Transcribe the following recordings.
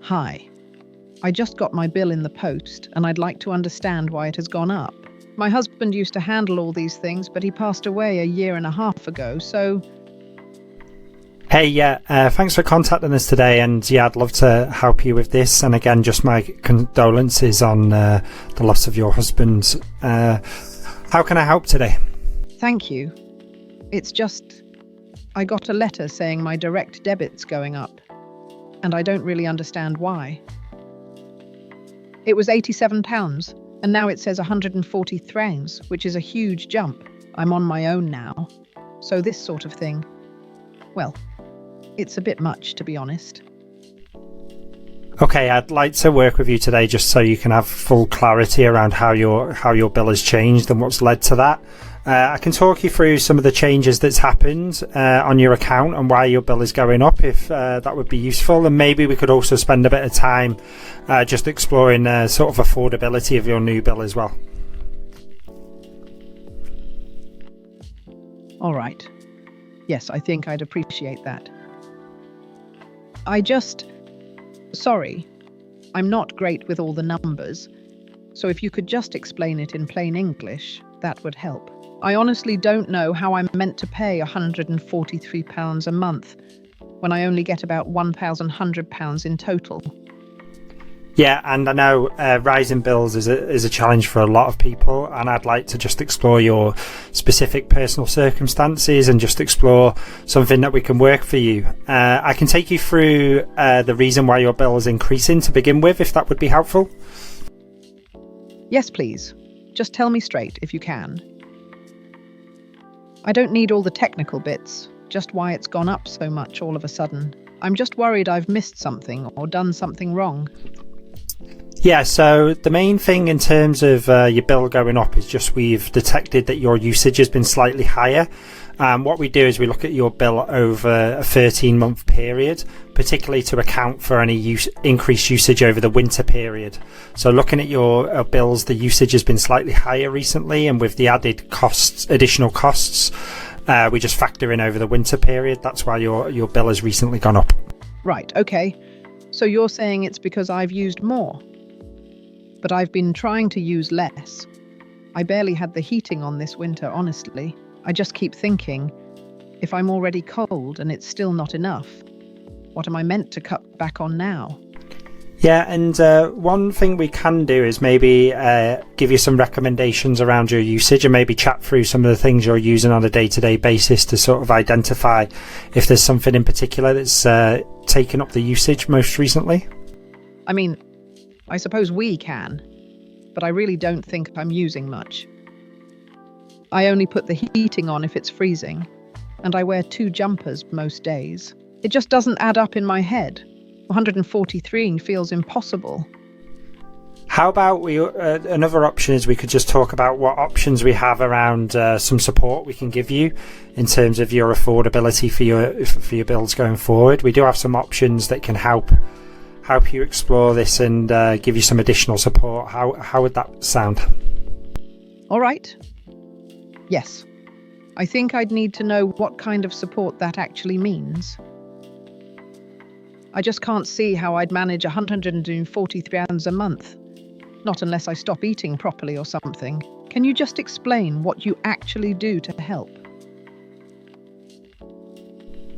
Hi. I just got my bill in the post and I'd like to understand why it has gone up. My husband used to handle all these things, but he passed away a year and a half ago, so... Hey, thanks for contacting us today, and I'd love to help you with this. And again, just my condolences on the loss of your husband. How can I help today? Thank you. It's just, I got a letter saying my direct debit's going up, and I don't really understand why. It was £87, and now it says 140 thrangs, which is a huge jump. I'm on my own now, so this sort of thing, well, it's a bit much, to be honest. Okay, I'd like to work with you today just so you can have full clarity around how your bill has changed and what's led to that. I can talk you through some of the changes that's happened on your account and why your bill is going up, if that would be useful. And maybe we could also spend a bit of time just exploring sort of affordability of your new bill as well. All right. Yes, I think I'd appreciate that. Sorry, I'm not great with all the numbers, so if you could just explain it in plain English, that would help. I honestly don't know how I'm meant to pay £143 a month when I only get about £1,100 in total. Yeah, and I know rising bills is a challenge for a lot of people, and I'd like to just explore your specific personal circumstances and just explore something that we can work for you. I can take you through the reason why your bill is increasing to begin with, if that would be helpful. Yes, please. Just tell me straight, if you can. I don't need all the technical bits, just why it's gone up so much all of a sudden. I'm just worried I've missed something or done something wrong. Yeah, so the main thing in terms of your bill going up is just we've detected that your usage has been slightly higher. What we do is we look at your bill over a 13-month period, particularly to account for any increased usage over the winter period. So looking at your bills, the usage has been slightly higher recently, and with the additional costs, we just factor in over the winter period. That's why your bill has recently gone up. Right, okay. So you're saying it's because I've used more? But I've been trying to use less. I barely had the heating on this winter, honestly. I just keep thinking, if I'm already cold and it's still not enough, what am I meant to cut back on now? Yeah, and one thing we can do is maybe give you some recommendations around your usage and maybe chat through some of the things you're using on a day-to-day basis to sort of identify if there's something in particular that's taken up the usage most recently. I mean, I suppose we can, but I really don't think I'm using much. I only put the heating on if it's freezing, and I wear 2 jumpers most days. It just doesn't add up in my head. 143 feels impossible. How about another option is we could just talk about what options we have around some support we can give you in terms of your affordability for your bills going forward. We do have some options that can help you explore this and give you some additional support. How would that sound? All right. Yes. I think I'd need to know what kind of support that actually means. I just can't see how I'd manage £143 a month. Not unless I stop eating properly or something. Can you just explain what you actually do to help?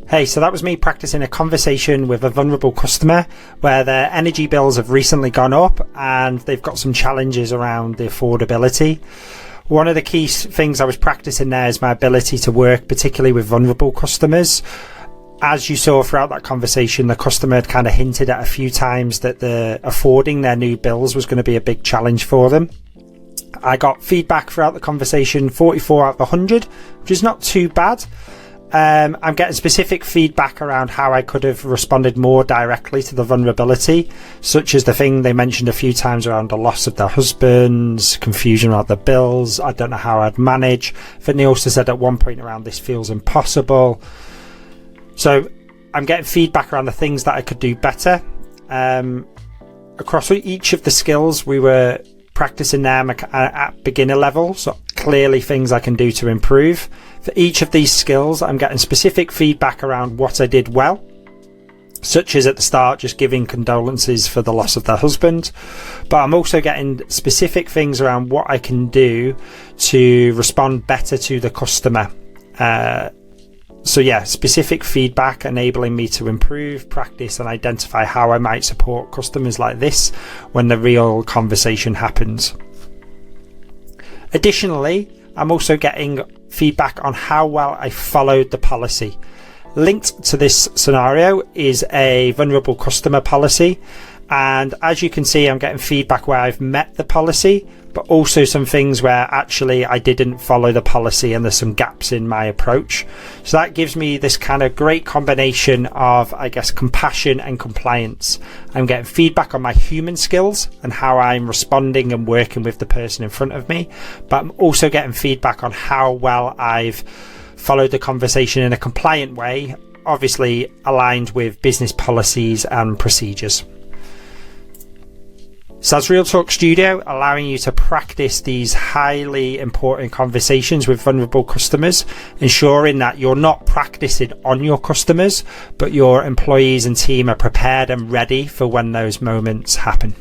Hey, so that was me practicing a conversation with a vulnerable customer where their energy bills have recently gone up and they've got some challenges around the affordability. One of the key things I was practicing there is my ability to work particularly with vulnerable customers. As you saw throughout that conversation, the customer had kind of hinted at a few times that affording their new bills was going to be a big challenge for them. I got feedback throughout the conversation, 44 out of 100, which is not too bad. I'm getting specific feedback around how I could have responded more directly to the vulnerability, such as the thing they mentioned a few times around the loss of their husbands, confusion around the bills, I don't know how I'd manage. I think they also said at one point around this feels impossible. So I'm getting feedback around the things that I could do better. Across each of the skills we were practicing them at beginner level, so clearly things I can do to improve. For each of these skills, I'm getting specific feedback around what I did well. such as at the start just giving condolences for the loss of their husband, but I'm also getting specific things around what I can do to respond better to the customer. So yeah, specific feedback enabling me to improve, practice and identify how I might support customers like this when the real conversation happens. Additionally, I'm also getting feedback on how well I followed the policy. Linked to this scenario is a vulnerable customer policy, and as you can see, I'm getting feedback where I've met the policy, but also some things where actually I didn't follow the policy and there's some gaps in my approach. So that gives me this kind of great combination of, I guess, compassion and compliance. I'm getting feedback on my human skills and how I'm responding and working with the person in front of me, but I'm also getting feedback on how well I've followed the conversation in a compliant way, obviously aligned with business policies and procedures. So that's Real Talk Studio, allowing you to practice these highly important conversations with vulnerable customers, ensuring that you're not practicing on your customers, but your employees and team are prepared and ready for when those moments happen.